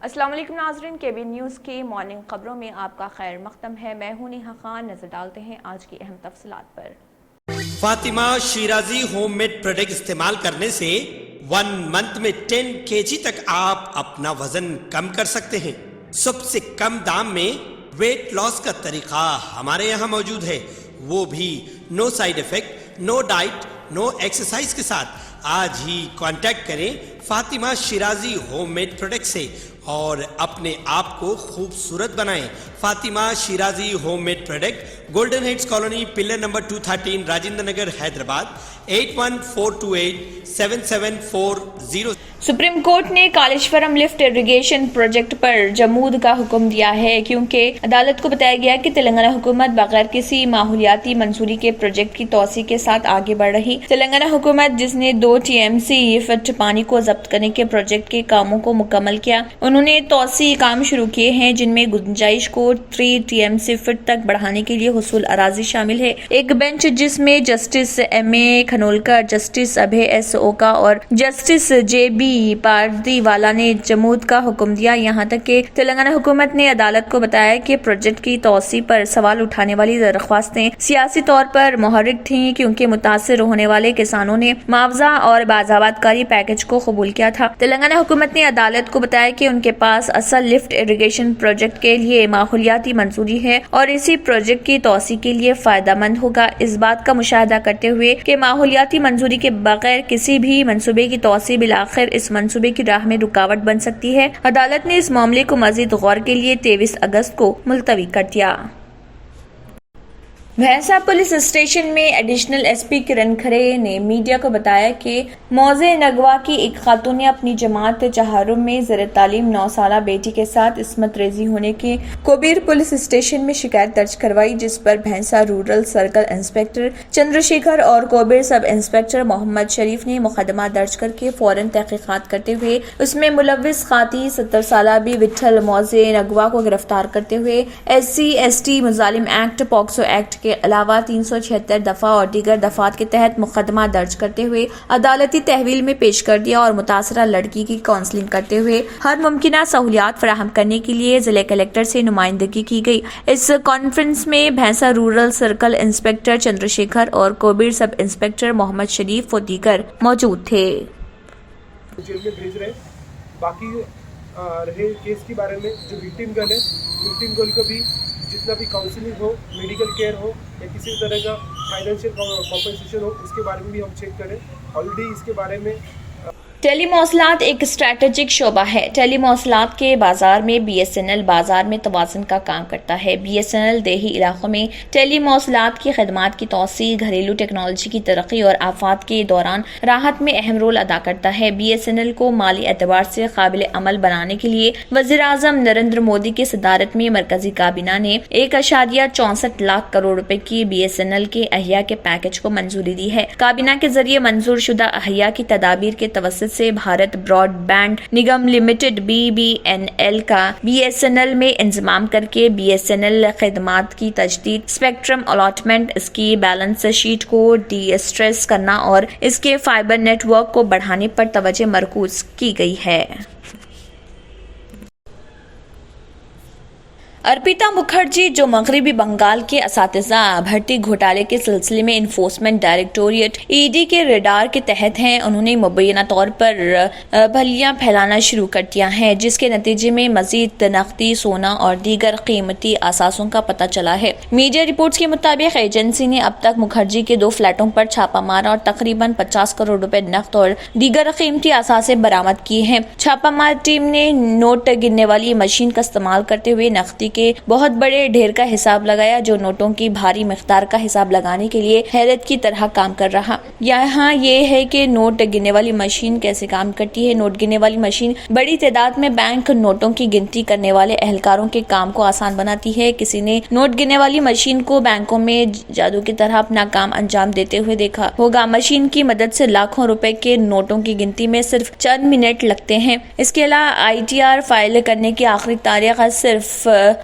السلام علیکم ناظرین، KBN نیوز کی مارننگ خبروں میں آپ کا خیر مقدم ہے۔ میں ہوں نیہا خان۔ نظر ڈالتے ہیں آج کی اہم تفصیلات پر۔ Fatima Shirazi home made product استعمال کرنے سے 1 منتھ میں 10 kg تک آپ اپنا وزن کم کر سکتے ہیں۔ سب سے کم دام میں ویٹ لاس کا طریقہ ہمارے یہاں موجود ہے، وہ بھی no side effect, no diet, no exercise کے ساتھ۔ آج ہی کانٹیکٹ کریں Fatima Shirazi home made product سے اور اپنے آپ کو خوبصورت بنائیں۔ Fatima Shirazi home made product, golden heights colony, pillar number 213، Rajendra Nagar, Hyderabad, 8142877440۔ Supreme court نے کالیشورم لفٹ اریگیشن پروجیکٹ پر جمود کا حکم دیا ہے، کیونکہ عدالت کو بتایا گیا کہ تلنگانہ حکومت بغیر کسی ماحولیاتی منظوری کے پروجیکٹ کی توسیع کے ساتھ آگے بڑھ رہی۔ تلنگانہ حکومت، جس نے 2 TMC فٹ پانی کو ضبط کرنے کے پروجیکٹ کے کاموں کو مکمل کیا، انہوں نے توسیع کام شروع کیے ہیں، جن میں گنجائش کو 3 TMC فٹ تک بڑھانے کے لیے حصول اراضی شامل ہے۔ ایک بینچ جس میں justice MA کھنولکر، justice Abhay S اوکا اور جسٹس JB پاردیوالا نے جمود کا حکم دیا، یہاں تک کہ تلنگانہ حکومت نے عدالت کو بتایا کہ پروجیکٹ کی توسیع پر سوال اٹھانے والی درخواستیں سیاسی طور پر محرک تھیں، کیونکہ متاثر ہونے والے کسانوں نے معاوضہ اور بازآباد کاری پیکج کو قبول کیا تھا۔ تلنگانہ حکومت نے عدالت کو بتایا کہ ان کے پاس اصل لفٹ اریگیشن پروجیکٹ کے لیے ماحولیاتی منظوری ہے اور اسی پروجیکٹ کی توسیع کے لیے فائدہ مند ہوگا۔ اس بات کا مشاہدہ کرتے ہوئے کہ ماحولیاتی منظوری کے بغیر کسی بھی منصوبے کی توسیع بالآخر اس منصوبے کی راہ میں رکاوٹ بن سکتی ہے، عدالت نے اس معاملے کو مزید غور کے لیے 23 اگست کو ملتوی کر دیا۔ بھینسا پولیس اسٹیشن میں ایڈیشنل SP کرن کھرے نے میڈیا کو بتایا کہ موضع نگوا کی ایک خاتون نے اپنی جماعت چہارم میں زیر تعلیم 9 سالہ بیٹی کے ساتھ عصمت ریزی ہونے کی کوبیر پولیس اسٹیشن میں شکایت درج کروائی، جس پر Bhainsa rural circle inspector Chandra Shekhar اور کوبیر سب انسپکٹر محمد شریف نے مقدمہ درج کر کے فوراً تحقیقات کرتے ہوئے اس میں ملوث خاطی 70 سالہ بی وٹھل موضع نگوا کو گرفتار کرتے ہوئے SC/ST مظالم ایکٹ، پاکسو ایکٹ کے علاوہ 376 دفعہ اور دیگر دفعات کے تحت مقدمہ درج کرتے ہوئے عدالتی تحویل میں پیش کر دیا اور متاثرہ لڑکی کی کاؤنسلنگ کرتے ہوئے ہر ممکنہ سہولیات فراہم کرنے کے لیے ضلع کلکٹر سے نمائندگی کی گئی۔ اس کانفرنس میں Bhainsa rural circle inspector Chandra Shekhar اور کوبیر سب انسپکٹر محمد شریف و دیگر موجود تھے۔ جیل میں بھیج رہے باقی رہے کیس کے بارے میں جو وکٹم گرل ہے، وکٹم گرل کو بھی جتنا بھی کاؤنسلنگ ہو، میڈیکل کیئر ہو یا کسی طرح کا فائنینشیل کمپنسیشن ہو، اس کے بارے میں بھی ہم چیک کریں۔ آلریڈی اس کے بارے میں ٹیلی مواصلات ایک اسٹریٹجک شعبہ ہے۔ ٹیلی مواصلات کے بازار میں BSNL بازار میں توازن کا کام کرتا ہے۔ BSNL دیہی علاقوں میں ٹیلی مواصلات کی خدمات کی توسیع، گھریلو ٹیکنالوجی کی ترقی اور آفات کے دوران راحت میں اہم رول ادا کرتا ہے۔ BSNL کو مالی اعتبار سے قابل عمل بنانے کے لیے وزیر اعظم نریندر مودی کی صدارت میں مرکزی کابینہ نے 1.64 لاکھ کروڑ روپے کی BSNL کے احیا کے پیکج کو منظوری دی ہے۔ کابینہ کے ذریعے منظور شدہ احیا کی تدابیر کے توسط سے Bharat broadband Nigam limited BBNL کا BSNL میں انضمام کر کے BSNL خدمات کی تجدید، اسپیکٹرم الاٹمنٹ، اس کی بیلنس شیٹ کو ڈی اسٹریس کرنا اور اس کے فائبر نیٹ ورک کو بڑھانے پر توجہ مرکوز کی گئی ہے۔ ارپیتا مکھرجی، جو مغربی بنگال کے اساتذہ بھرتی گھوٹالے کے سلسلے میں انفورسمنٹ ڈائریکٹوریٹ ED کے ریڈار کے تحت ہیں، انہوں نے مبینہ طور پر بھلیاں پھیلانا شروع کر دیا ہے، جس کے نتیجے میں مزید نقدی، سونا اور دیگر قیمتی اثاثوں کا پتہ چلا ہے۔ میڈیا رپورٹس کے مطابق ایجنسی نے اب تک مکھرجی کے 2 فلیٹوں پر چھاپہ مارا اور تقریباً 50 کروڑ روپے نقد اور دیگر قیمتی اثاثے برآمد کیے ہیں۔ چھاپہ مار ٹیم نے نوٹ گننے والی مشین کا استعمال کرتے ہوئے نقدی کے بہت بڑے ڈھیر کا حساب لگایا، جو نوٹوں کی بھاری مقدار کا حساب لگانے کے لیے حیرت کی طرح کام کر رہا۔ یہاں یہ ہے کہ نوٹ گننے والی مشین کیسے کام کرتی ہے۔ نوٹ گننے والی مشین بڑی تعداد میں بینک نوٹوں کی گنتی کرنے والے اہلکاروں کے کام کو آسان بناتی ہے۔ کسی نے نوٹ گننے والی مشین کو بینکوں میں جادو کی طرح اپنا کام انجام دیتے ہوئے دیکھا ہوگا۔ مشین کی مدد سے لاکھوں روپے کے نوٹوں کی گنتی میں صرف چند منٹ لگتے ہیں۔ اس کے علاوہ ITR فائل کرنے کی آخری تاریخ صرف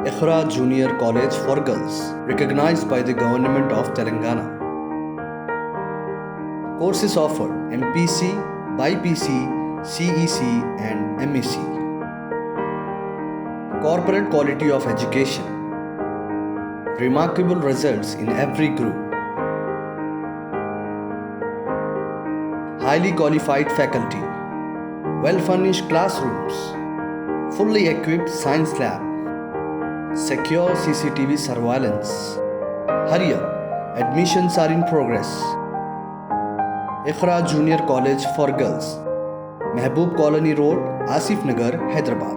Iqra Junior College for Girls, recognized by the Government of Telangana. Courses offered: MPC, BPC, CEC and MEC. Corporate quality of education. Remarkable results in every group. Highly qualified faculty. Well-furnished classrooms. Fully equipped science lab. Secure CCTV surveillance. Hurry up, admissions are in progress. Iqra Junior College for Girls, Mehboob Colony Road, Asif Nagar, Hyderabad.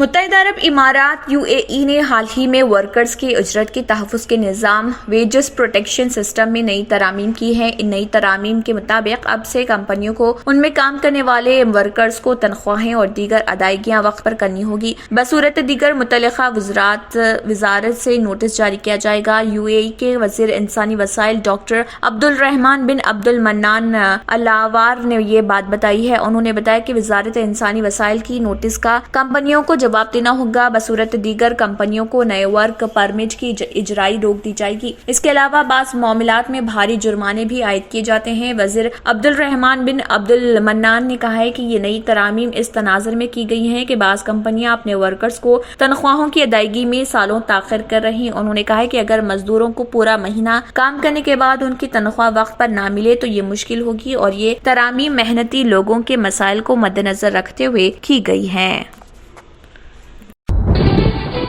متحدہ عرب امارات UAE نے حال ہی میں workers کے اجرت کے تحفظ کے نظام ویجز پروٹیکشن سسٹم میں نئی ترامیم کی ہیں۔ ان نئی ترامیم کے مطابق اب سے کمپنیوں کو ان میں کام کرنے والے ورکرز کو تنخواہیں اور دیگر ادائیگیاں وقت پر کرنی ہوگی۔ بصورت دیگر متعلقہ وزارت سے نوٹس جاری کیا جائے گا۔ UAE کے وزیر انسانی وسائل ڈاکٹر عبد الرحمان بن عبد المنان الاوار نے یہ بات بتائی ہے۔ انہوں نے بتایا کہ وزارت انسانی وسائل کی نوٹس کا کمپنیوں کو جواب دینا ہوگا۔ بصورت دیگر کمپنیوں کو نئے ورک پرمٹ کی اجرائی روک دی جائے گی۔ اس کے علاوہ بعض معاملات میں بھاری جرمانے بھی عائد کیے جاتے ہیں۔ وزیر عبد الرحمان بن عبد المنان نے کہا ہے کہ یہ نئی ترامیم اس تناظر میں کی گئی ہیں کہ بعض کمپنیاں اپنے ورکرز کو تنخواہوں کی ادائیگی میں سالوں تاخیر کر رہی ہیں۔ انہوں نے کہا ہے کہ اگر مزدوروں کو پورا مہینہ کام کرنے کے بعد ان کی تنخواہ وقت پر نہ ملے تو یہ مشکل ہوگی، اور یہ ترامیم محنتی لوگوں کے مسائل کو مد نظر رکھتے ہوئے کی گئی ہیں۔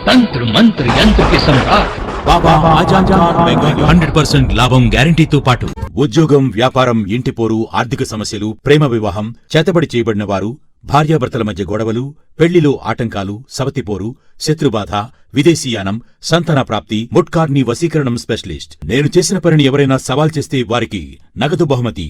తంత్ర మంత్ర యంత్ర కి సమ్రాట్ బాబా ఆజాద్ ఖాన్ మెగా 100% లాభం గ్యారంటీతో పాటు ఉద్యోగం, వ్యాపారం, ఇంటి పోరు, ఆర్థిక సమస్యలు, ప్రేమ వివాహం, చేతబడి చేయబడిన వారు, భార్యాభర్తల మధ్య గొడవలు, పెళ్లిలో ఆటంకాలు, సవతిపోరు, శత్రుబాధ, విదేశీయానం, సంతాన ప్రాప్తి, ముట్కార్ని వశీకరణం స్పెషలిస్ట్। నేను చేసిన పనిని ఎవరైనా సవాల్ చేస్తే వారికి నగదు బహుమతి।